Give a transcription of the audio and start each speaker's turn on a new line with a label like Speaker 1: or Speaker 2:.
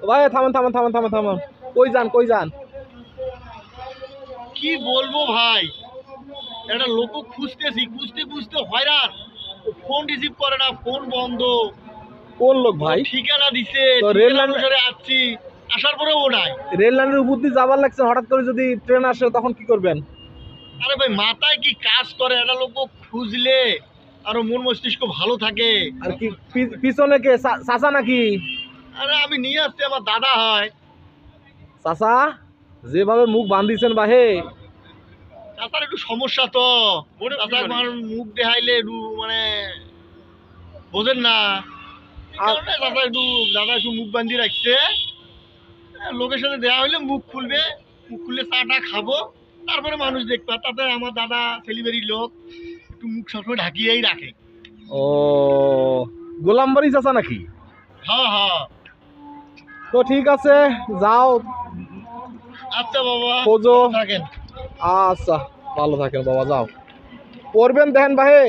Speaker 1: ভাই থামান থামান থামান থামান থামান, কই যান কই যান?
Speaker 2: কি বলবো ভাই, একটা লোক খুঁজতেছি, খুঁজতে খুঁজতে হয়রান। ফোন রিসিভ করে না, ফোন বন্ধ।
Speaker 1: কোন লোক ভাই?
Speaker 2: ঠিকানা দিছে,
Speaker 1: তো রেল
Speaker 2: ঠিকানা
Speaker 1: লাইন,
Speaker 2: অনুসারে আসছি, আসার পরেও ও নাই।
Speaker 1: রেল লাইনের উপর দিয়ে যাবার লাগছে, হঠাৎ করে যদি ট্রেন আসে তখন কি করবেন?
Speaker 2: আরে ভাই মাথায় কি কাজ করে, একটা লোক খুঁজলে আরো মন মস্তিষ্ক ভালো থাকে।
Speaker 1: আর কি পিছনে কে, চাচা নাকি?
Speaker 2: আরে আমি নিয়ে আসছি, আমার দাদা হয়।
Speaker 1: চাচা যেভাবে মুখ বান্ধিছেন বাহে,
Speaker 2: চাচার একটু সমস্যা তো, চাচা আমার মুখ দেখাইলে একটু মানে বোঝেন না। এই কারণে দাদা একটু মুখ বান্ধি রাখছে। লোকের সাথে দেওয়া হইলে মুখ খুলবে, মুখ খুললে চাটা খাবো, তারপরে মানুষ দেখবে। তাতে আমার দাদা সেলিব্রিটি লোক, একটু মুখ সবসময় ঢাকিয়েই রাখে।
Speaker 1: ও গোলামবাড়ি চাচা নাকি?
Speaker 2: হ্যাঁ হ্যাঁ।
Speaker 1: তো ঠিক আছে, যাও
Speaker 2: আচ্ছা বাবা,
Speaker 1: খোঁজো।
Speaker 2: থাকেন।
Speaker 1: আচ্ছা ভালো থাকেন বাবা, যাও পড়বেন, দেখেন ভাই।